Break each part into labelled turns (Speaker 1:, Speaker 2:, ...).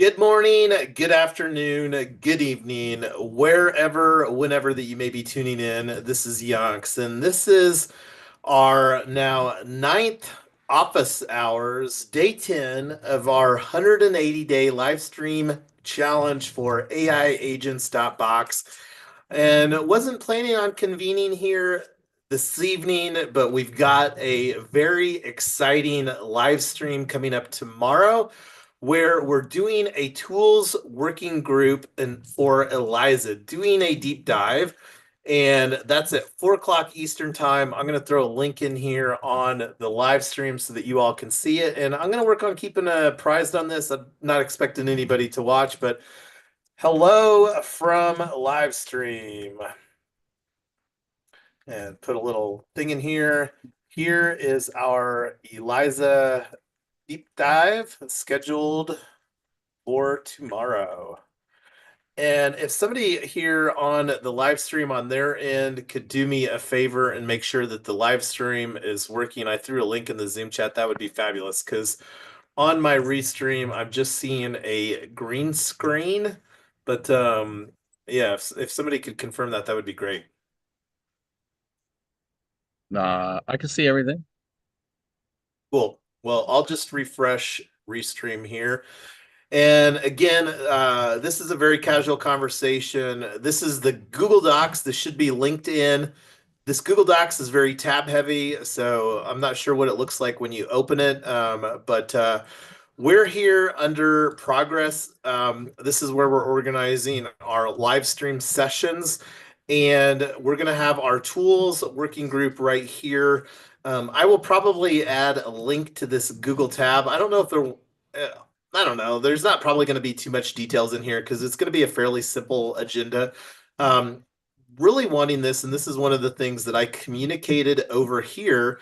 Speaker 1: Good morning, good afternoon, good evening, wherever, whenever that you may be tuning in. This is Yonks, and this is our now ninth office hours, day 10 of our 180-day live stream challenge for AI Agents.box. And wasn't planning on convening here this evening, but we've got a very exciting live stream coming up tomorrow where we're doing a tools working group and for Eliza, doing a deep dive. And that's at 4 o'clock Eastern time. I'm going to throw a link in here on the live stream so that you all can see it. And I'm going to work on keeping apprised on this. I'm not expecting anybody to watch, but hello from live stream. And put a little thing in here. Here is our Eliza deep dive scheduled for tomorrow. And if somebody here on the live stream on their end could do me a favor and make sure that the live stream is working, I threw a link in the Zoom chat. That would be fabulous because on my restream, I'm just seeing a green screen. But yeah, if somebody could confirm that, that would be great.
Speaker 2: I can see everything.
Speaker 1: Cool. Well, I'll just refresh restream here. And again, this is a very casual conversation. This is the Google Docs. This should be linked in. This Google Docs is very tab heavy, so I'm not sure what it looks like when you open it. But we're here under progress. This is where we're organizing our live stream sessions, and we're going to have our tools working group right here. I will probably add a link to this Google tab. I don't know if I don't know. There's not probably going to be too much details in here because it's going to be a fairly simple agenda. Um, really wanting this, and this is one of the things that I communicated over here,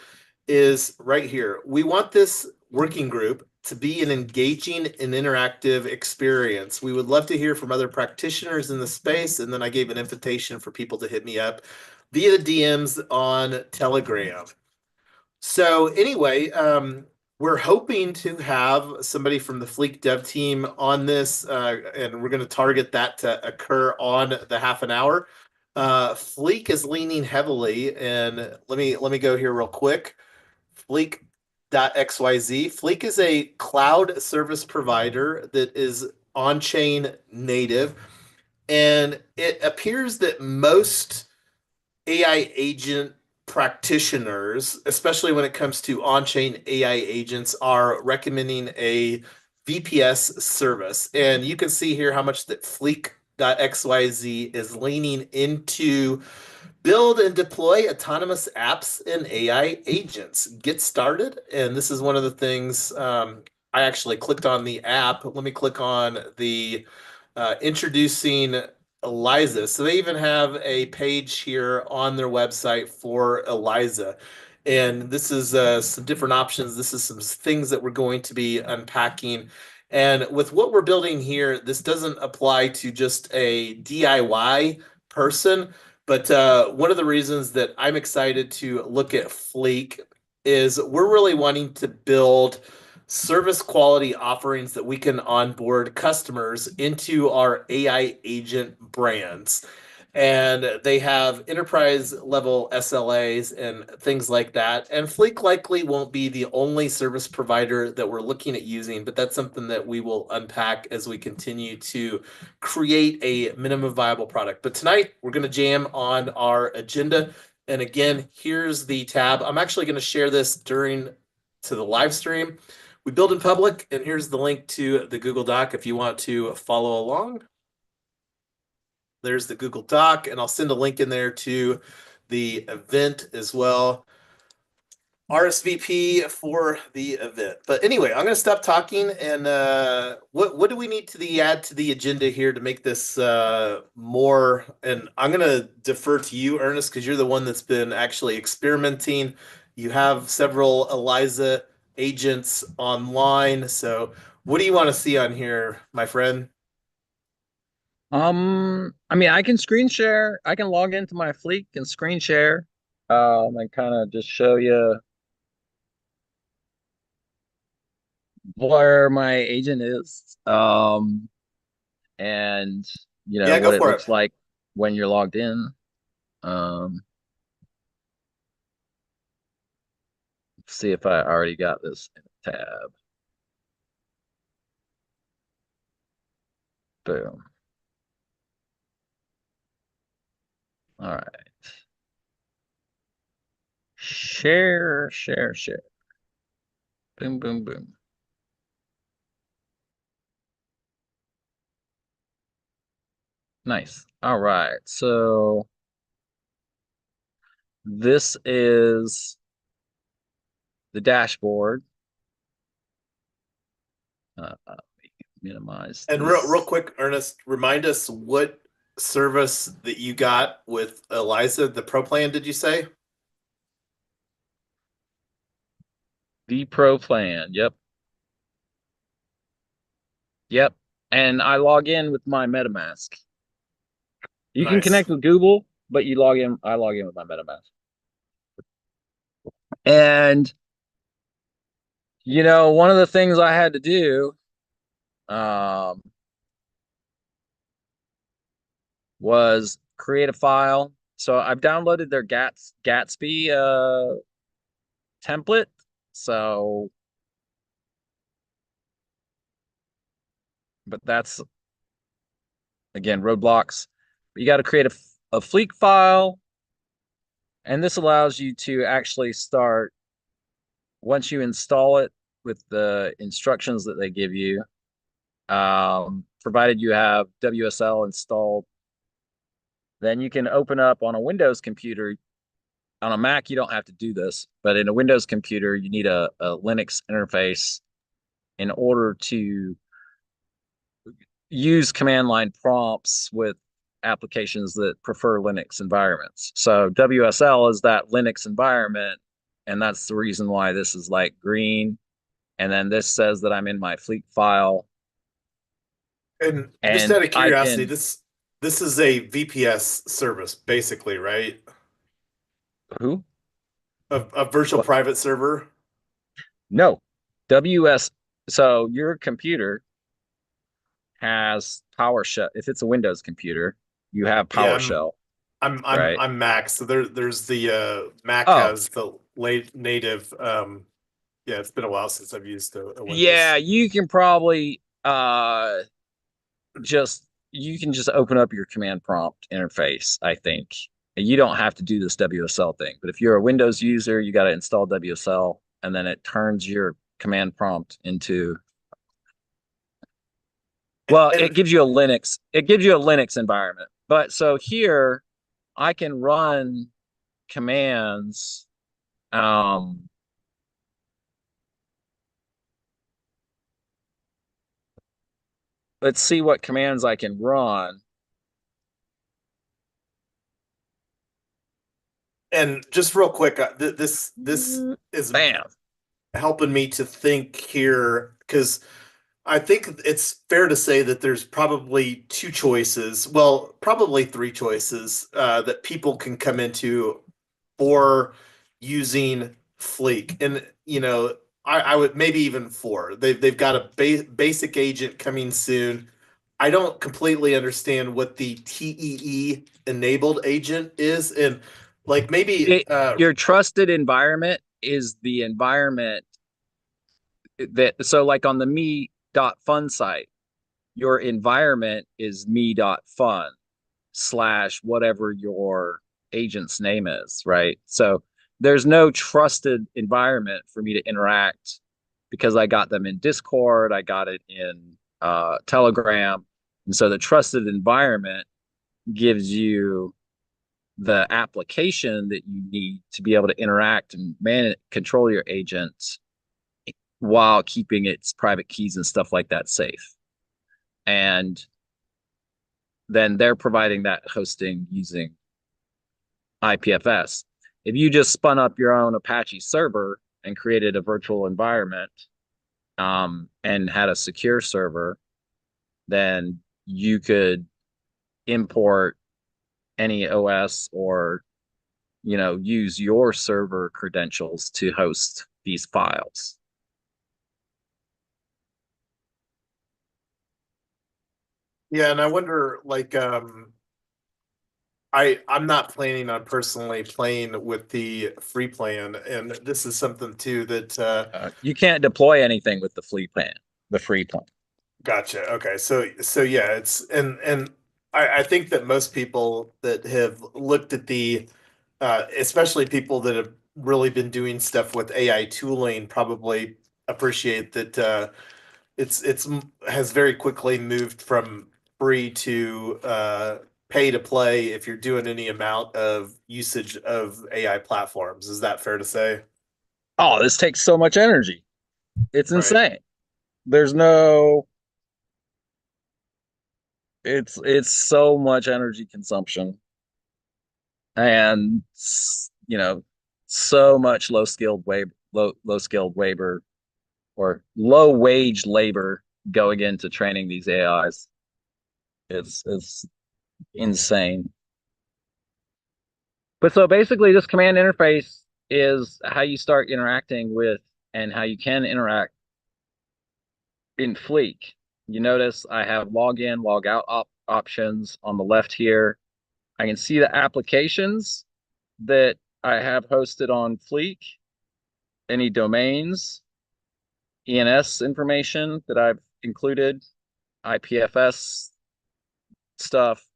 Speaker 1: is right here. We want this working group to be an engaging and interactive experience. We would love to hear from other practitioners in the space, and then I gave an invitation for people to hit me up via the DMs on Telegram. So anyway, we're hoping to have somebody from the Fleek dev team on this, and we're going to target that to occur on the half an hour. Fleek is leaning heavily, and let me go here real quick. Fleek.xyz. Fleek is a cloud service provider that is on-chain native, and it appears that most AI agent practitioners, especially when it comes to on-chain AI agents, are recommending a VPS service. And you can see here how much that Fleek.xyz is leaning into build and deploy autonomous apps and AI agents. Get started. And this is one of the things I actually clicked on the app. Let me click on the introducing Eliza. So they even have a page here on their website for Eliza. And this is some different options. This is some things that we're going to be unpacking. And with what we're building here, this doesn't apply to just a DIY person, but one of the reasons that I'm excited to look at Fleek is we're really wanting to build service quality offerings that we can onboard customers into our AI agent brands. And they have enterprise level SLAs and things like that. And Fleek likely won't be the only service provider that we're looking at using, but that's something that we will unpack as we continue to create a minimum viable product. But tonight we're going to jam on our agenda. And again, here's the tab. I'm actually going to share this during to the live stream. We build in public, and here's the link to the Google Doc if you want to follow along. There's the Google Doc, and I'll send a link in there to the event as well. RSVP for the event. But anyway, I'm going to stop talking. And what do we need to add to the agenda here to make this more? And I'm going to defer to you, Ernest, because you're the one that's been actually experimenting. You have several Eliza agents online. So what do you want to see on here, my friend?
Speaker 2: I mean, I can screen share. I can log into my Fleek and screen share, and kind of just show you where my agent is, and
Speaker 1: Yeah, go
Speaker 2: what it
Speaker 1: for it.
Speaker 2: looks like when you're logged in. Um, See if I already got this in a tab. Boom. All right. Share, share, share. Boom, boom, boom. Nice. All right. So this is the dashboard. Minimize
Speaker 1: And real
Speaker 2: this.
Speaker 1: quick, Ernest, remind us what service that you got with Eliza, the Pro plan, did you say?
Speaker 2: The Pro plan. Yep. Yep. And I log in with my MetaMask. You can
Speaker 1: Nice.
Speaker 2: connect with Google, but you log in. I log in with my MetaMask. And one of the things I had to do um, was create a file. So I've downloaded their Gatsby template. So, but that's again roadblocks. But you got to create a Fleek file, and this allows you to actually start once you install it with the instructions that they give you. Provided you have WSL installed, then you can open up on a Windows computer. On a Mac, you don't have to do this, but in a Windows computer, you need a Linux interface in order to use command line prompts with applications that prefer Linux environments. So WSL is that Linux environment, and that's the reason why this is like green. And then this says that I'm in my Fleet file,
Speaker 1: And just
Speaker 2: and
Speaker 1: out of
Speaker 2: I
Speaker 1: curiosity,
Speaker 2: can
Speaker 1: this is a VPS service, basically, right?
Speaker 2: who?
Speaker 1: A virtual
Speaker 2: What?
Speaker 1: private server.
Speaker 2: No. WS. So your computer has PowerShell. If it's a Windows computer, you have
Speaker 1: Yeah,
Speaker 2: PowerShell, right?
Speaker 1: I'm Mac. So there's the Mac
Speaker 2: Oh,
Speaker 1: has the late native. Yeah, it's been a while since I've used a
Speaker 2: yeah,
Speaker 1: Windows.
Speaker 2: you can probably just you can just open up your command prompt interface, I think. And you don't have to do this WSL thing. But if you're a Windows user, you got to install WSL, and then it turns your command prompt into, well,
Speaker 1: And
Speaker 2: it gives you a Linux environment. But so here I can run commands. Um, let's see what commands I can run.
Speaker 1: and just real quick, this is
Speaker 2: Bam.
Speaker 1: helping me to think here because I think it's fair to say that there's probably two choices, well, probably three choices that people can come into for using Fleek. And, I would maybe even four. They've got a basic agent coming soon. I don't completely understand what the TEE enabled agent is. And like maybe,
Speaker 2: Your trusted environment is the environment so like on the me.fun site, your environment is me.fun slash whatever your agent's name is, right? So there's no trusted environment for me to interact because I got them in Discord, I got it in Telegram. And so the trusted environment gives you the application that you need to be able to interact and manage, control your agents while keeping its private keys and stuff like that safe. And then they're providing that hosting using IPFS. If you just spun up your own Apache server and created a virtual environment and had a secure server, then you could import any OS or use your server credentials to host these files.
Speaker 1: Yeah, and I wonder, like, I'm not planning on personally playing with the free plan, and this is something too that
Speaker 2: You can't deploy anything with the free plan.
Speaker 1: gotcha. Okay, so yeah, it's and I think that most people that have looked at the especially people that have really been doing stuff with AI tooling probably appreciate that it's has very quickly moved from free to pay to play if you're doing any amount of usage of AI platforms. Is that fair to say?
Speaker 2: Oh, this takes so much energy. It's
Speaker 1: Right.
Speaker 2: insane. There's no it's so much energy consumption and so much low skilled labor or low wage labor going into training these AIs. It's insane. But so basically this command interface is how you start interacting with and how you can interact in Fleek. You notice I have login, log out options on the left here. I can see the applications that I have hosted on Fleek, any domains, ENS information that I've included, IPFS stuff.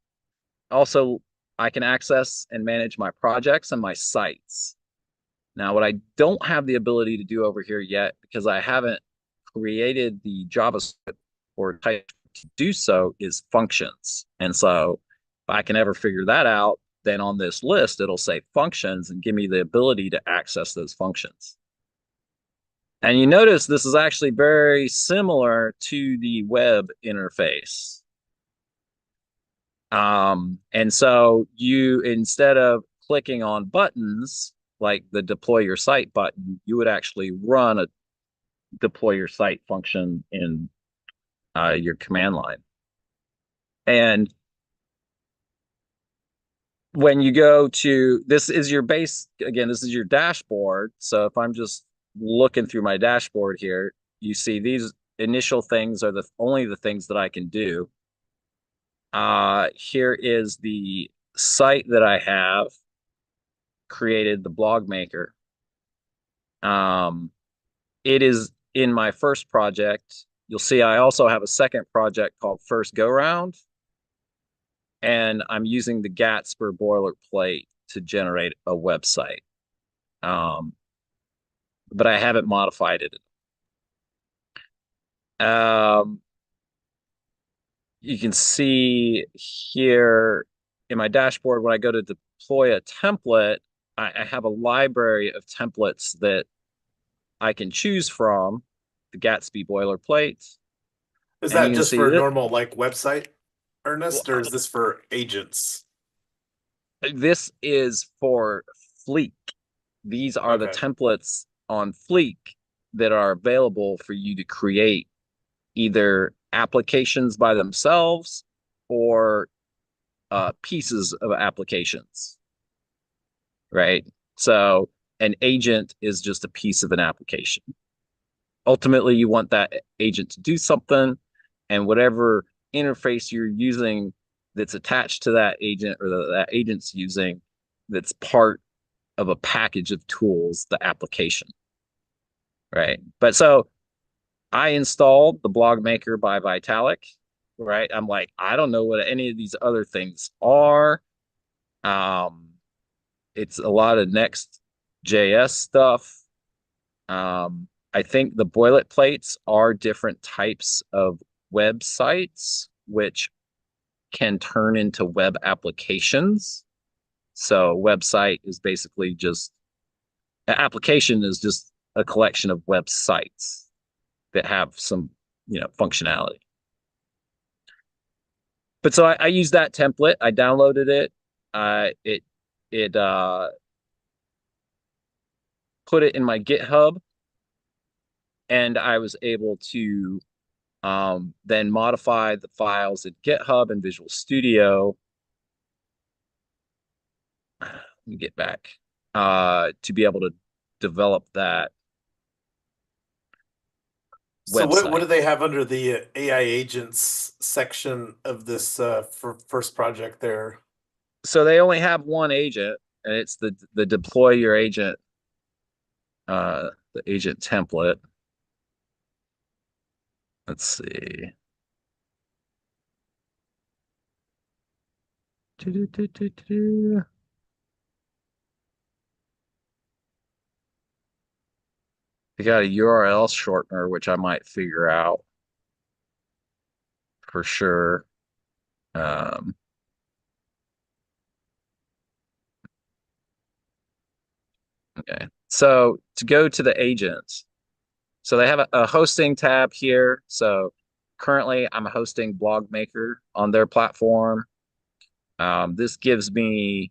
Speaker 2: Also, I can access and manage my projects and my sites. Now, what I don't have the ability to do over here yet, because I haven't created the JavaScript or type to do so, is functions. And so if I can ever figure that out, then on this list, it'll say functions and give me the ability to access those functions. And you notice this is actually very similar to the web interface. And so you, instead of clicking on buttons like the deploy your site button, you would actually run a deploy your site function in your command line. And when you go to this is your base again, this is your dashboard. So if I'm just looking through my dashboard here, you see these initial things are the only the things that I can do. Here is the site that I have created, the blog maker. Um, it is in my first project. You'll see I also have a second project called First Go Round, and I'm using the Gatsby boilerplate to generate a website. Um, but I haven't modified it. Um, you can see here in my dashboard when I go to deploy a template, I have a library of templates that I can choose from, the Gatsby boilerplate.
Speaker 1: Is
Speaker 2: And you
Speaker 1: that
Speaker 2: can
Speaker 1: just
Speaker 2: see
Speaker 1: for
Speaker 2: that
Speaker 1: normal like website, Ernest, or is this for agents?
Speaker 2: this is for Fleek. These are the
Speaker 1: Okay.
Speaker 2: templates on Fleek that are available for you to create either applications by themselves or pieces of applications, right? So an agent is just a piece of an application. Ultimately, you want that agent to do something, and whatever interface you're using that's attached to that agent or that agent's using, that's part of a package of tools, the application, right? But so I installed the blog maker by Vitalik, right? I'm like, I don't know what any of these other things are. Um, it's a lot of Next.js stuff. I think the boilerplates are different types of websites, which can turn into web applications. So, website is basically just an application is just a collection of websites that have some, functionality. But so I used that template. I downloaded it. It put it in my GitHub, and I was able to then modify the files in GitHub and Visual Studio. Let me get back to be able to develop that.
Speaker 1: So what do
Speaker 2: website.
Speaker 1: they have under the AI agents section of this for first project there?
Speaker 2: So they only have one agent, and it's the deploy your agent, the agent template. Let's see. They got a URL shortener, which I might figure out for sure. Um, okay. So to go to the agents, so they have a hosting tab here. So currently I'm hosting Blog Maker on their platform. This gives me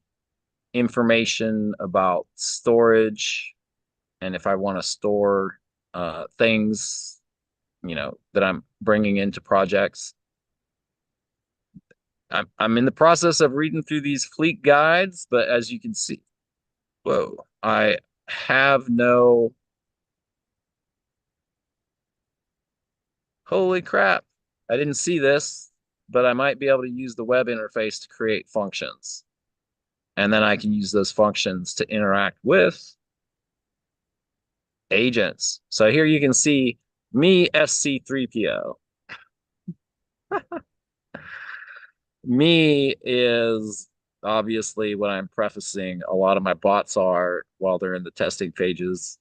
Speaker 2: information about storage and if I want to store things, that I'm bringing into projects. I'm in the process of reading through these fleet guides, but as you can see, whoa, I have no, holy crap, I didn't see this, but I might be able to use the web interface to create functions. And then I can use those functions to interact with agents. So here you can see me, SC3PO. Me is obviously what I'm prefacing a lot of my bots are while they're in the testing phases.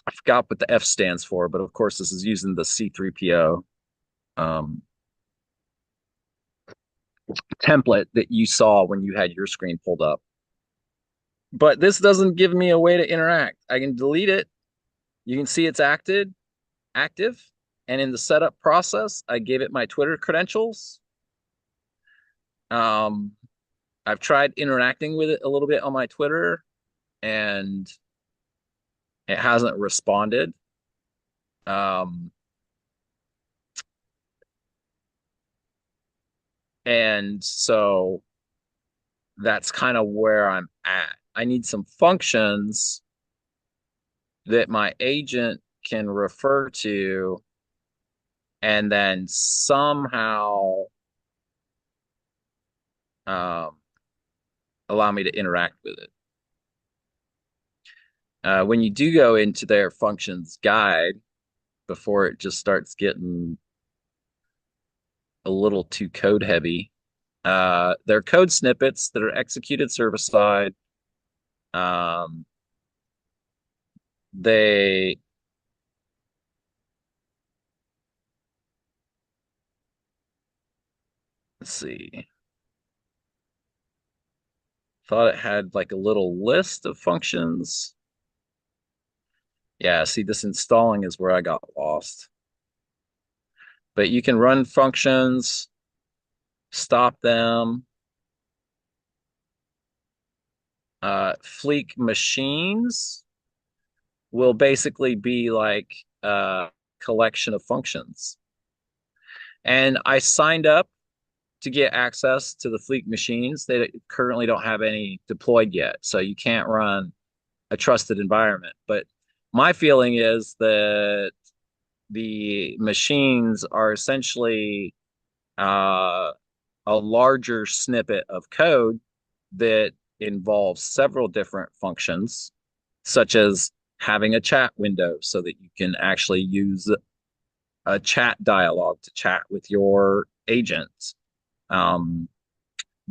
Speaker 2: I forgot what the F stands for, but of course this is using the C3PO um, template that you saw when you had your screen pulled up. But this doesn't give me a way to interact. I can delete it. You can see it's active. And in the setup process, I gave it my Twitter credentials. Um, I've tried interacting with it a little bit on my Twitter, and it hasn't responded. Um, and so that's kind of where I'm at. I need some functions that my agent can refer to and then somehow um, allow me to interact with it. When you do go into their functions guide, before it just starts getting a little too code heavy, they're code snippets that are executed server side. Um, they let's see, thought it had like a little list of functions. Yeah, see, this installing is where I got lost. But you can run functions, stop them. Fleek machines will basically be like a collection of functions. And I signed up to get access to the Fleek machines. They currently don't have any deployed yet, so you can't run a trusted environment. But my feeling is that the machines are essentially uh, a larger snippet of code that involves several different functions, such as having a chat window so that you can actually use a chat dialogue to chat with your agent. Um,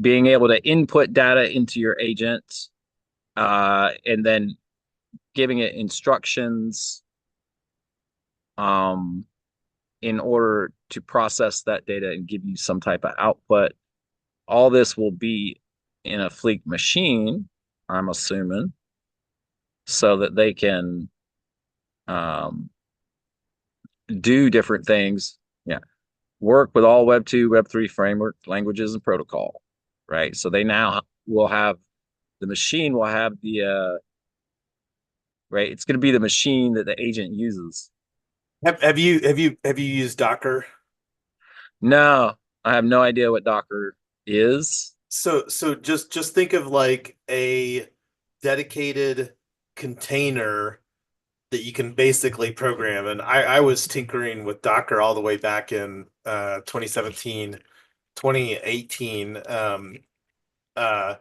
Speaker 2: Being able to input data into your agent and then giving it instructions um, in order to process that data and give you some type of output. All this will be in a Fleek machine, I'm assuming, so that they can um, do different things. Yeah. Work with all Web 2, Web 3 framework languages and protocol, right? So they now will have the machine will have the right. It's going to be the machine that the agent uses.
Speaker 1: Have you used Docker?
Speaker 2: No, I have no idea what Docker is.
Speaker 1: So just think of like a dedicated container that you can basically program. And I was tinkering with Docker all the way back in 2017, 2018. Uh,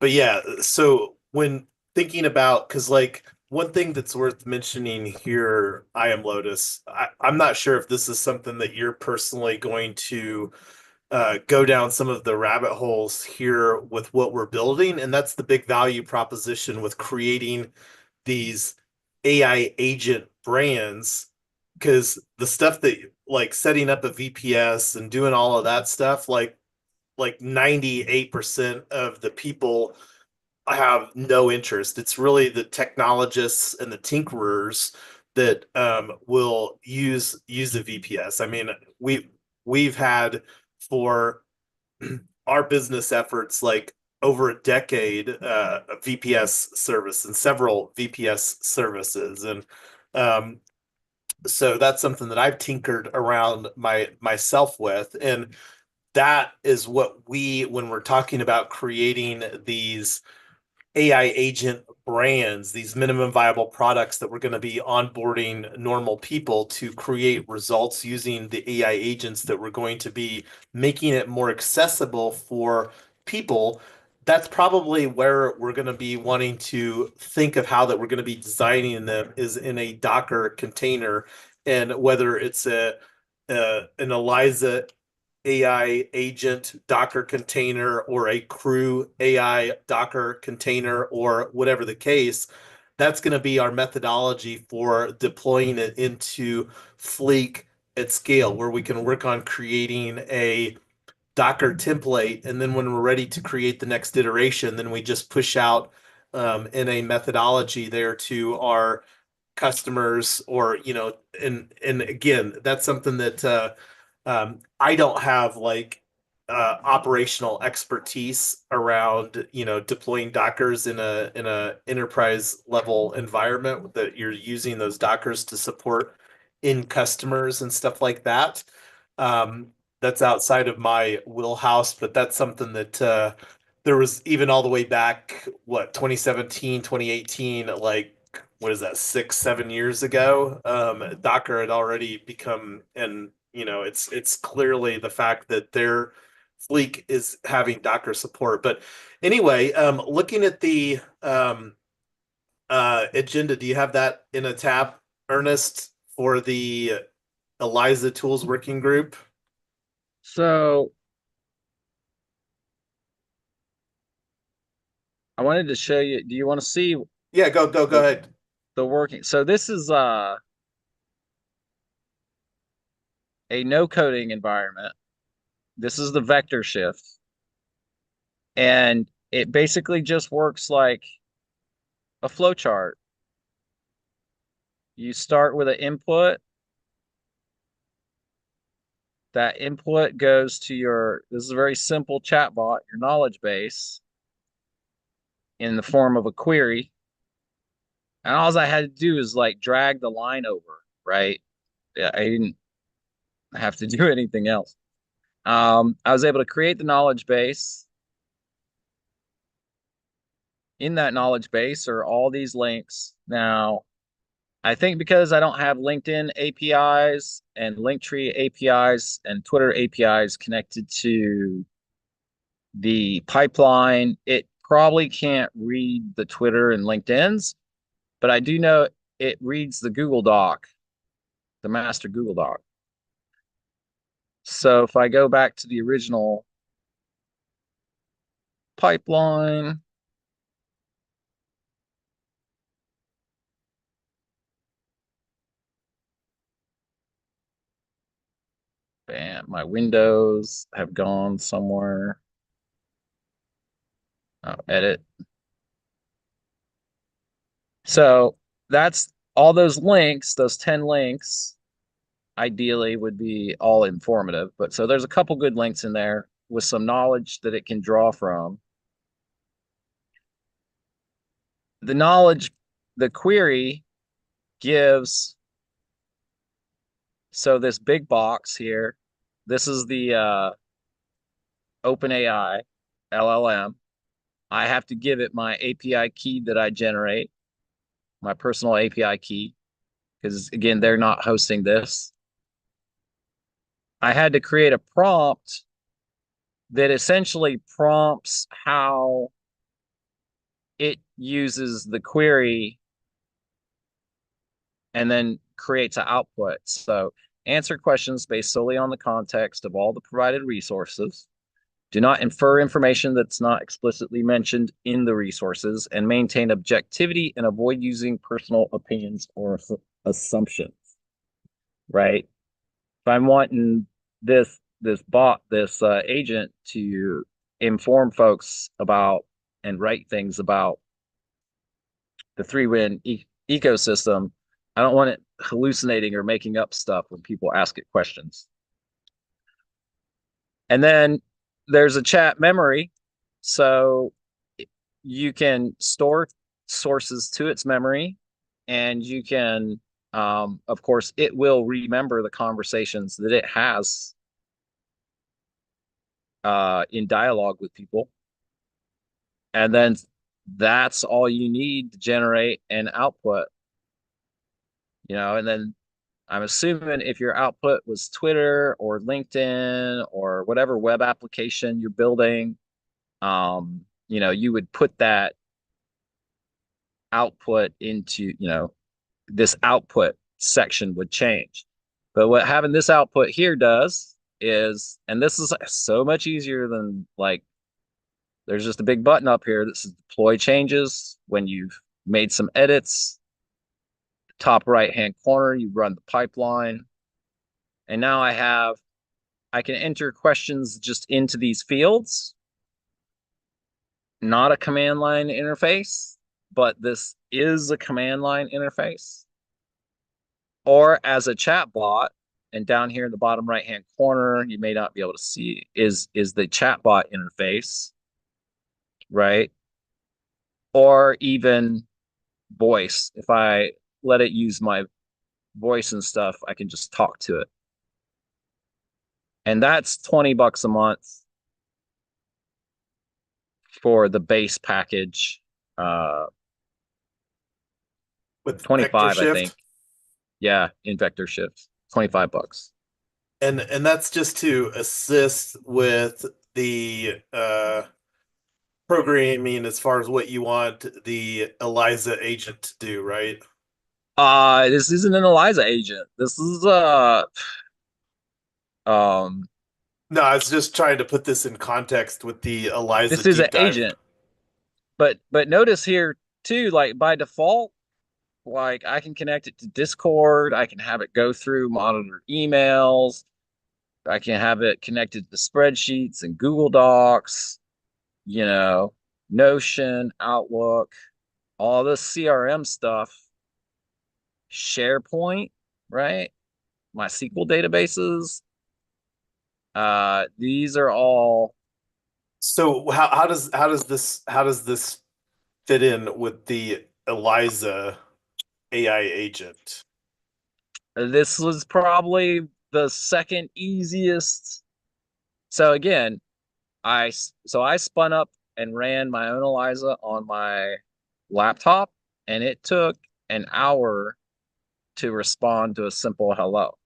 Speaker 1: but yeah, so when thinking about, because like one thing that's worth mentioning here, I am Lotus. I'm not sure if this is something that you're personally going to go down some of the rabbit holes here with what we're building, and that's the big value proposition with creating these AI agent brands. Because the stuff that like setting up a VPS and doing all of that stuff, like 98% of the people have no interest. It's really the technologists and the tinkerers that will use the VPS. I mean, we've had for our business efforts like over a decade a VPS service and several VPS services, and um, so that's something that I've tinkered around myself with, and that is what we when we're talking about creating these AI agent brands, these minimum viable products that we're going to be onboarding normal people to create results using the AI agents that we're going to be making it more accessible for people. That's probably where we're going to be wanting to think of how that we're going to be designing them is in a Docker container, and whether it's an Eliza AI agent Docker container or a crew AI Docker container or whatever the case, that's going to be our methodology for deploying it into Fleek at scale, where we can work on creating a Docker template. And then when we're ready to create the next iteration, then we just push out in a methodology there to our customers or, and again, that's something that I don't have like operational expertise around, deploying Dockers in a enterprise level environment that you're using those Dockers to support in customers and stuff like that. Um, that's outside of my wheelhouse, but that's something that there was even all the way back, what, 2017, 2018, like what is that, 6, 7 years ago? Docker had already become, and it's clearly the fact that their Fleek is having Docker support. But anyway, looking at the agenda, do you have that in a tab, Ernest, for the Eliza Tools Working Group?
Speaker 2: So I wanted to show you. Do you want to see
Speaker 1: Yeah, go
Speaker 2: the
Speaker 1: ahead.
Speaker 2: the working? So this is a no coding environment. This is the vector shift, and it basically just works like a flow chart. You start with an input. That input goes to your, this is a very simple chatbot, your knowledge base in the form of a query. And all I had to do is like drag the line over, right? Yeah, I didn't have to do anything else. I was able to create the knowledge base. In that knowledge base are all these links. Now, I think because I don't have LinkedIn APIs and Linktree APIs and Twitter APIs connected to the pipeline, it probably can't read the Twitter and LinkedIn's, but I do know it reads the Google Doc, the master Google Doc. So if I go back to the original pipeline, bam, my windows have gone somewhere. Oh, edit. So that's all those links, those 10 links, ideally would be all informative. But so there's a couple good links in there with some knowledge that it can draw from. The knowledge, the query gives, so this big box here, this is the OpenAI LLM. I have to give it my API key that I generate. my personal API key, because again, they're not hosting this. I had to create a prompt that essentially prompts how it uses the query and then creates an output. So answer questions based solely on the context of all the provided resources. Do not infer information that's not explicitly mentioned in the resources, and maintain objectivity and avoid using personal opinions or assumptions. Right? If I'm wanting this agent to inform folks about and write things about the three-win ecosystem, I don't want it hallucinating or making up stuff when people ask it questions. And then there's a chat memory. So you can store sources to its memory, and you can, of course, it will remember the conversations that it has in dialogue with people. And then that's all you need to generate an output, and then I'm assuming if your output was Twitter or LinkedIn or whatever web application you're building, you would put that output into, this output section would change. But what having this output here does is, and this is so much easier than like, there's just a big button up here that says deploy changes. When you've made some edits, top right hand corner, you run the pipeline. And now I can enter questions just into these fields, not a command line interface, but this is a command line interface. Or as a chat bot, and down here in the bottom right hand corner, you may not be able to see is the chatbot interface, right? Or even voice. If I let it use my voice and stuff, I can just talk to it. And that's $20 a month for the base package.
Speaker 1: With vector
Speaker 2: 25, I think.
Speaker 1: shift.
Speaker 2: Yeah, in vector shifts. $25.
Speaker 1: And that's just to assist with the programming as far as what you want the Eliza agent to do, right?
Speaker 2: This isn't an Eliza agent. This is um
Speaker 1: No, I was just trying to put this in context with the Eliza
Speaker 2: this is an
Speaker 1: deep dive.
Speaker 2: agent. But notice here too, like by default, like I can connect it to Discord, I can have it go through monitor emails, I can have it connected to spreadsheets and Google Docs, you know, Notion, Outlook, all this CRM stuff, SharePoint, right? My SQL databases. These are all
Speaker 1: So how does this fit in with the Eliza AI agent?
Speaker 2: this was probably the second easiest. So again, I spun up and ran my own Eliza on my laptop, and it took an hour to respond to a simple hello,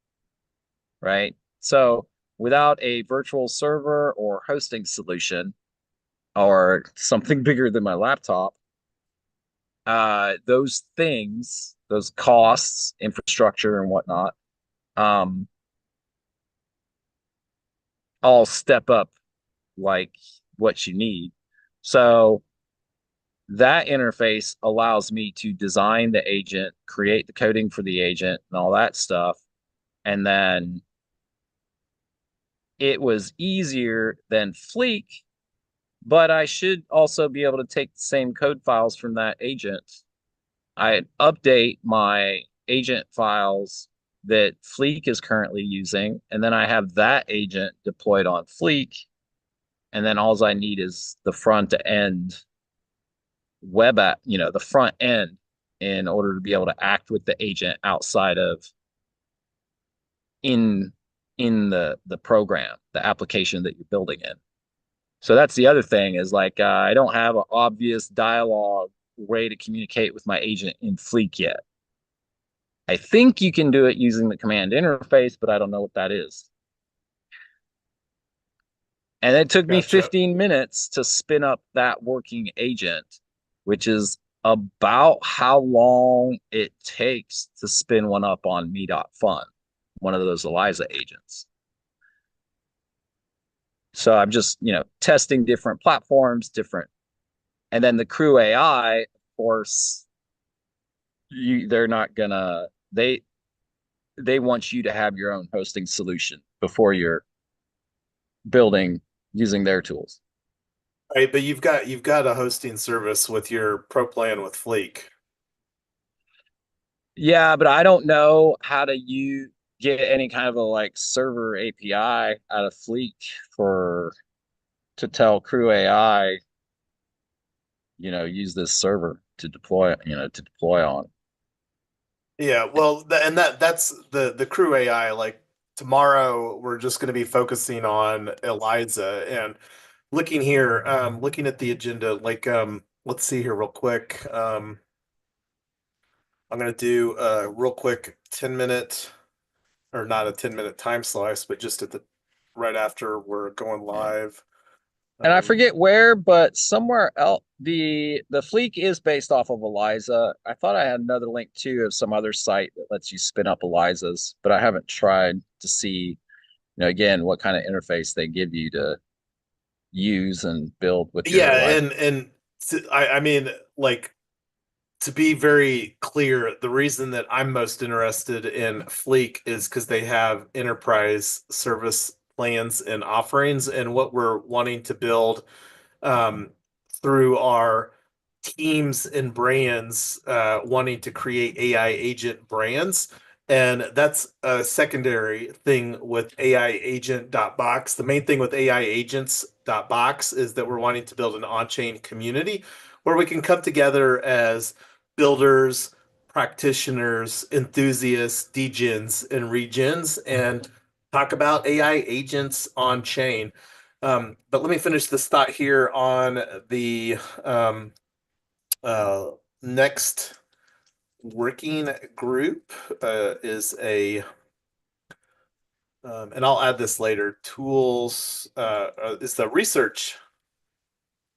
Speaker 2: right? So without a virtual server or hosting solution or something bigger than my laptop, those things, those costs, infrastructure and whatnot, um, all step up like what you need. So that interface allows me to design the agent, create the coding for the agent, and all that stuff. And then it was easier than Fleek, but I should also be able to take the same code files from that agent. I update my agent files that Fleek is currently using, and then I have that agent deployed on Fleek. And then all I need is the front end web app, the front end in order to be able to act with the agent outside of in the program, the application that you're building in. So that's the other thing is like I don't have an obvious dialogue way to communicate with my agent in Fleek yet. I think you can do it using the command interface, but I don't know what that is. And it took me
Speaker 1: Gotcha.
Speaker 2: 15 minutes to spin up that working agent, which is about how long it takes to spin one up on me.fun, one of those Eliza agents. So I'm just, testing different platforms, different, and then the crew AI, of course, they're not gonna they want you to have your own hosting solution before you're building using their tools.
Speaker 1: Right, but you've got a hosting service with your pro plan with Fleek.
Speaker 2: Yeah, but I don't know how to get any kind of a like server API out of Fleek for to tell Crew AI, use this server to deploy on.
Speaker 1: Yeah, well, and that's the crew AI. Like tomorrow, we're just going to be focusing on Eliza and looking here, looking at the agenda. Like, let's see here real quick. I'm going to do a real quick 10 minute, or not a 10 minute time slice, but just at the right after we're going
Speaker 2: Yeah.
Speaker 1: live.
Speaker 2: And I
Speaker 1: Um,
Speaker 2: forget where, but somewhere else the Fleek is based off of Eliza. I thought I had another link too of some other site that lets you spin up Elizas, but I haven't tried to see, again, what kind of interface they give you to use and build with your
Speaker 1: yeah,
Speaker 2: Eliza.
Speaker 1: I mean, like to be very clear, the reason that I'm most interested in Fleek is because they have enterprise service plans and offerings, and what we're wanting to build um, through our teams and brands wanting to create AI agent brands. And that's a secondary thing with AI agent.box. The main thing with AI agents.box is that we're wanting to build an on-chain community where we can come together as builders, practitioners, enthusiasts, degens, and regens and talk about AI agents on chain. But let me finish this thought here on the uh, next working group is and I'll add this later, tools is the research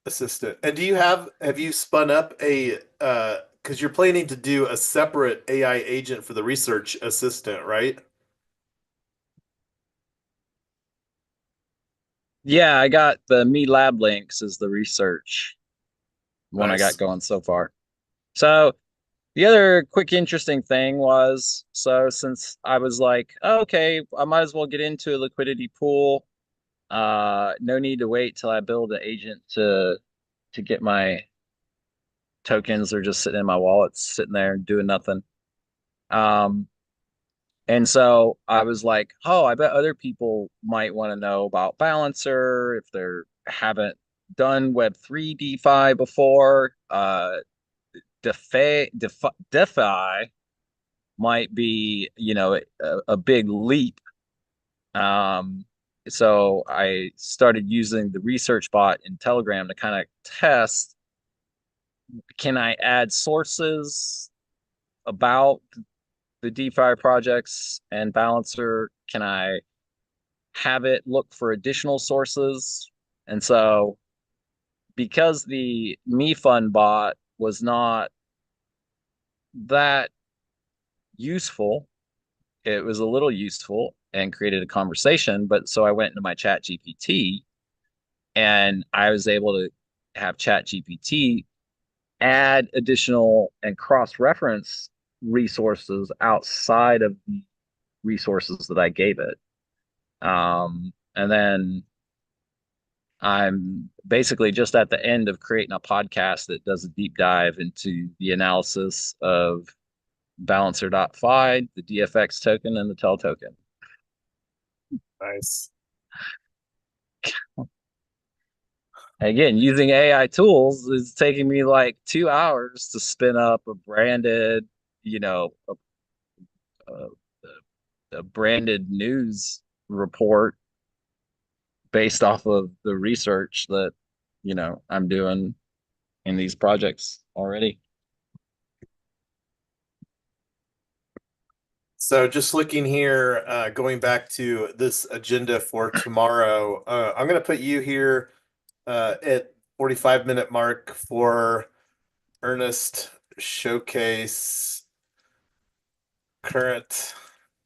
Speaker 1: assistant. And have you spun up because you're planning to do a separate AI agent for the research assistant, right?
Speaker 2: Yeah, I got the Me Lab links as the research one I got
Speaker 1: Nice.
Speaker 2: going so far. So the other quick interesting thing was, so since I was like, oh, okay, I might as well get into a liquidity pool. No need to wait till I build an agent to get my tokens. They're just sitting in my wallet, sitting there doing nothing. Um, and so I was like, oh, I bet other people might want to know about Balancer if they're haven't done Web3 DeFi before. DeFi might be, a big leap. Um, so I started using the research bot in Telegram to kind of test, can I add sources about the DeFi projects and Balancer? Can I have it look for additional sources? And so because the MeFund bot was not that useful, it was a little useful and created a conversation. But so I went into my chat GPT and I was able to have chat GPT add additional and cross-reference resources outside of the resources that I gave it. And then I'm basically just at the end of creating a podcast that does a deep dive into the analysis of Balancer.fi, the DFX token, and the TEL token.
Speaker 1: Nice.
Speaker 2: Again, using AI tools is taking me like 2 hours to spin up a branded, you know, a, a branded news report based off of the research that, I'm doing. in these projects already.
Speaker 1: So just looking here, going back to this agenda for tomorrow, I'm going to put you here at 45-minute mark for Ernest showcase current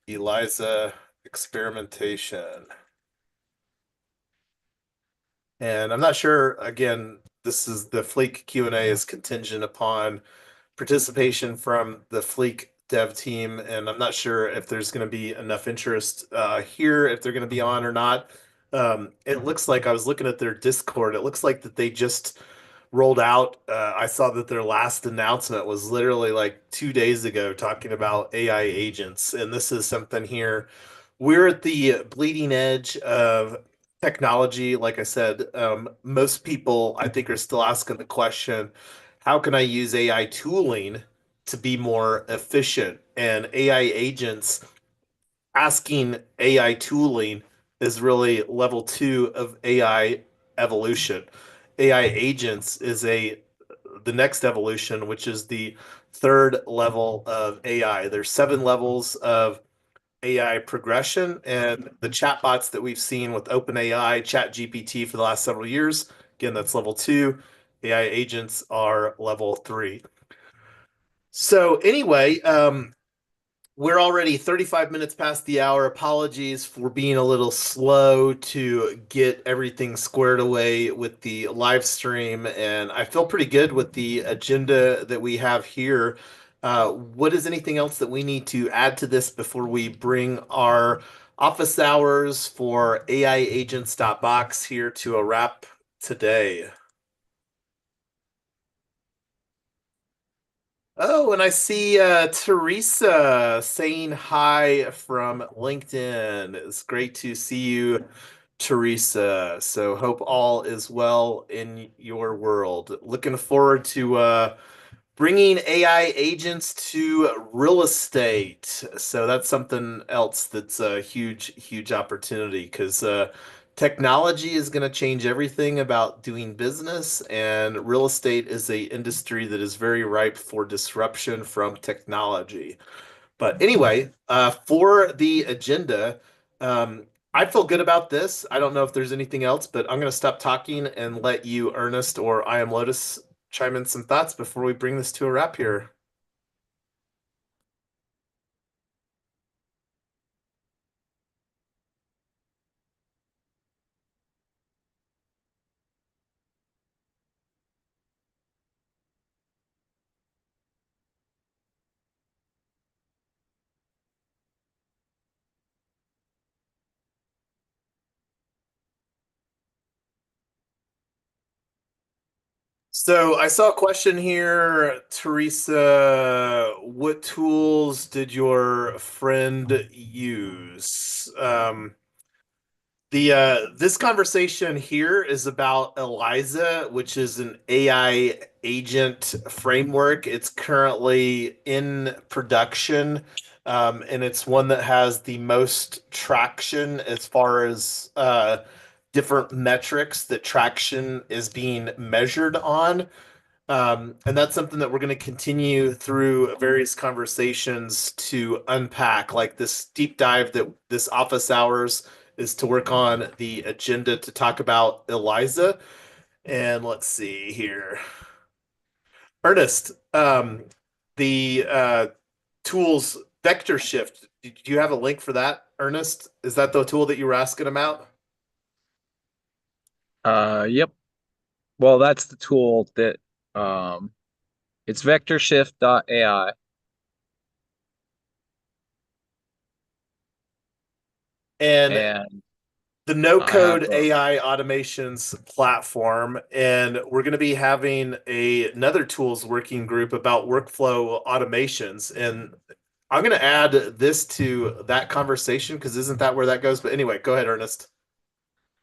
Speaker 1: ELISA experimentation. And I'm not sure, again, this is the Fleek Q&A is contingent upon participation from the Fleek dev team, and I'm not sure if there's going to be enough interest here, if they're going to be on or not. It looks like I was looking at their Discord. It looks like that they just rolled out. I saw that their last announcement was literally like 2 days ago, talking about AI agents, and this is something here. We're at the bleeding edge of technology. Like I said, most people I think are still asking the question, how can I use AI tooling to be more efficient? And AI agents asking AI tooling is really level two of AI evolution. AI agents is the next evolution, which is the third level of AI. There's 7 levels of AI progression, and the chatbots that we've seen with OpenAI, ChatGPT for the last several years, again, that's level two. AI agents are level three. So anyway, we're already 35 minutes past the hour. Apologies for being a little slow to get everything squared away with the live stream. And I feel pretty good with the agenda that we have here. What is anything else that we need to add to this before we bring our office hours for AI agents.box here to a wrap today? Oh, and I see Teresa saying hi from LinkedIn. It's great to see you, Teresa. So hope all is well in your world. Looking forward to bringing AI agents to real estate. So that's something else that's a huge, huge opportunity because technology is going to change everything about doing business, and real estate is a industry that is very ripe for disruption from technology. But anyway, for the agenda, I feel good about this. I don't know if there's anything else, but I'm going to stop talking and let you, Ernest, or I am Lotus, chime in some thoughts before we bring this to a wrap here. So I saw a question here, Teresa. What tools did your friend use? The this conversation here is about ELISA, which is an AI agent framework. It's currently in production, and it's one that has the most traction as far as different metrics that traction is being measured on. And that's something that we're going to continue through various conversations to unpack. Like this deep dive that this office hours is to work on the agenda to talk about ELISA. And let's see here. Ernest, the tools vector shift. Do you have a link for that, Ernest? Is that the tool that you were asking about?
Speaker 2: Yep. Well, that's the tool that um, it's vectorshift.ai,
Speaker 1: And
Speaker 2: and
Speaker 1: the no
Speaker 2: I have
Speaker 1: code AI automations platform. And we're going to be having another tools working group about workflow automations. And I'm going to add this to that conversation because isn't that where that goes? But anyway, go ahead, Ernest.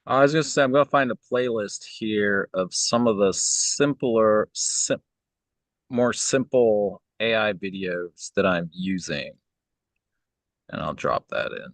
Speaker 2: I was gonna say I'm gonna find a playlist here of some of the more simple AI videos that I'm using, and I'll drop that in.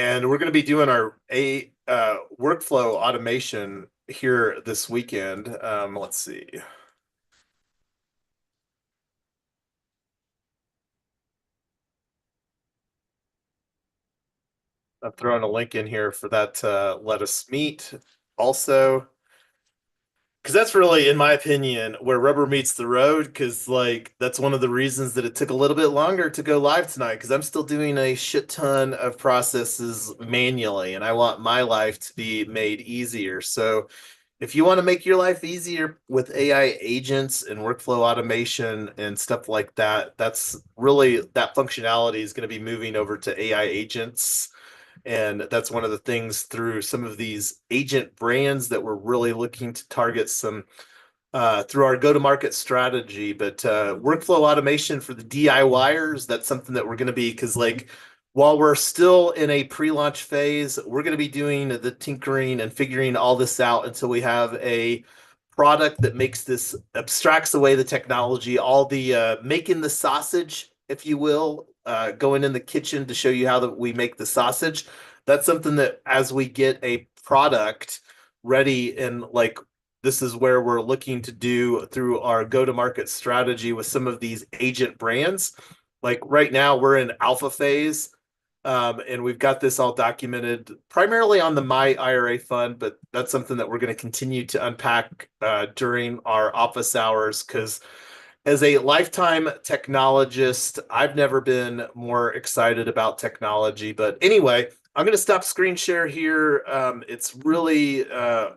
Speaker 1: and we're going to be doing our a workflow automation here this weekend. Let's see. I'm throwing a link in here for that. Let us meet. Also, because that's really, in my opinion, where rubber meets the road. Because like that's one of the reasons that it took a little bit longer to go live tonight. Because I'm still doing a shit ton of processes manually, and I want my life to be made easier. So if you want to make your life easier with AI agents and workflow automation and stuff like that, that's really that functionality is going to be moving over to AI agents. And that's one of the things through some of these agent brands that we're really looking to target some through our go-to-market strategy. But workflow automation for the DIYers, that's something that we're going to be, because like while we're still in a pre-launch phase, we're going to be doing the tinkering and figuring all this out until we have a product that makes this abstracts away the technology, all the making the sausage, if you will, going in the kitchen to show you how that we make the sausage. That's something that as we get a product ready and like this is where we're looking to do through our go-to-market strategy with some of these agent brands. Like right now, we're in alpha phase, and we've got this all documented primarily on the My IRA fund, but that's something that we're going to continue to unpack during our office hours because as a lifetime technologist, I've never been more excited about technology. But anyway, I'm going to stop screen share here. It's really,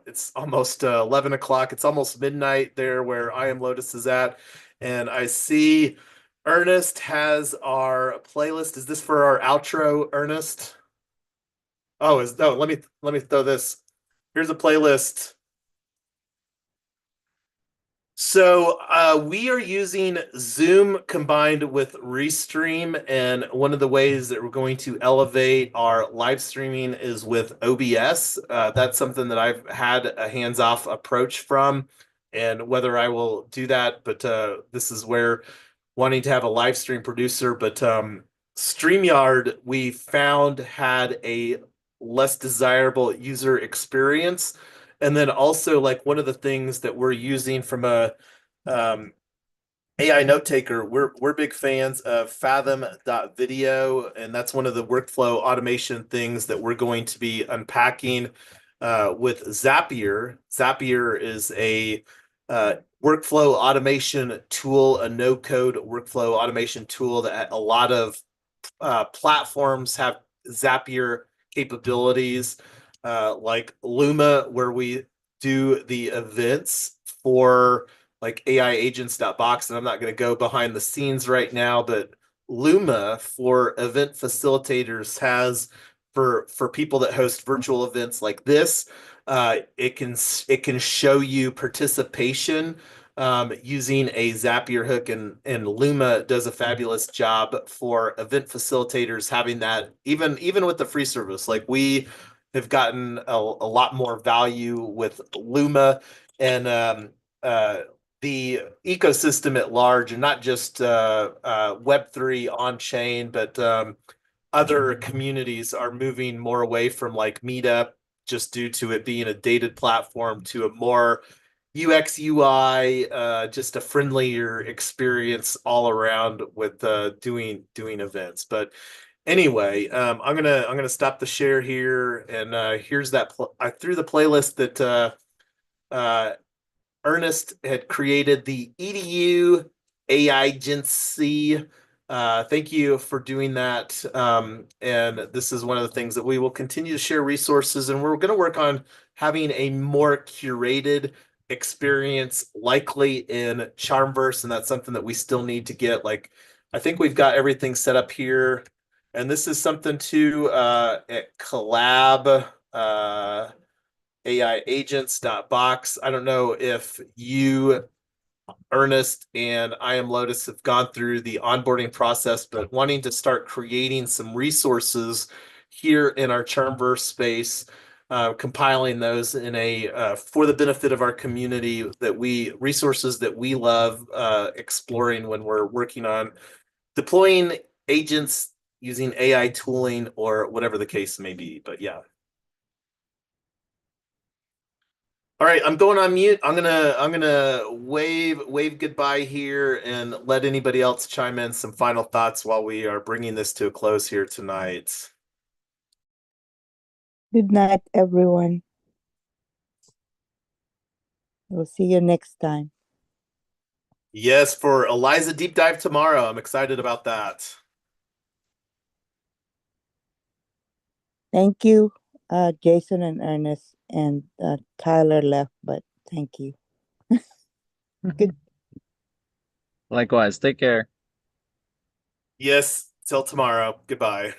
Speaker 1: it's almost 11 o'clock. It's almost midnight there where I Am Lotus is at. And I see Ernest has our playlist. Is this for our outro, Ernest? Let me throw this. Here's a playlist. So we are using Zoom combined with Restream, and one of the ways that we're going to elevate our live streaming is with OBS. That's something that I've had a hands-off approach from, and whether I will do that, but this is where wanting to have a live stream producer, but StreamYard we found had a less desirable user experience. And then also like one of the things that we're using from a um, AI note taker, we're big fans of Fathom.video, and that's one of the workflow automation things that we're going to be unpacking with Zapier. Zapier is a uh, workflow automation tool, a no-code workflow automation tool that a lot of platforms have Zapier capabilities, like Luma, where we do the events for like AI agents.box. And I'm not going to go behind the scenes right now, but Luma for event facilitators has for people that host virtual events like this. It can show you participation using a Zapier hook, and Luma does a fabulous job for event facilitators having that even with the free service. Like we have gotten a lot more value with Luma and the ecosystem at large, and not just Web3 on chain, but other communities are moving more away from like Meetup just due to it being a dated platform to a more UX UI, just a friendlier experience all around with doing events. But anyway, I'm gonna stop the share here, and here's that I threw the playlist that uh, Ernest had created, the EDU AI Agency. Thank you for doing that. And this is one of the things that we will continue to share resources, and we're going to work on having a more curated experience, likely in Charmverse, and that's something that we still need to get. Like, I think we've got everything set up here, and this is something to at collab. AI agents.box. I don't know if you, Ernest, and I Am Lotus have gone through the onboarding process, but wanting to start creating some resources here in our Charmverse space, compiling those in a for the benefit of our community that we resources that we love exploring when we're working on deploying agents using AI tooling or whatever the case may be. But yeah. All right, I'm going on mute. I'm gonna wave goodbye here and let anybody else chime in some final thoughts while we are bringing this to a close here tonight.
Speaker 3: Good night, everyone. We'll see you next time.
Speaker 1: Yes, for Eliza Deep Dive tomorrow. I'm excited about that.
Speaker 3: Thank you, Jason and Ernest, and Tyler left, but thank you. Good.
Speaker 2: Likewise. Take care.
Speaker 1: Yes, till tomorrow. Goodbye.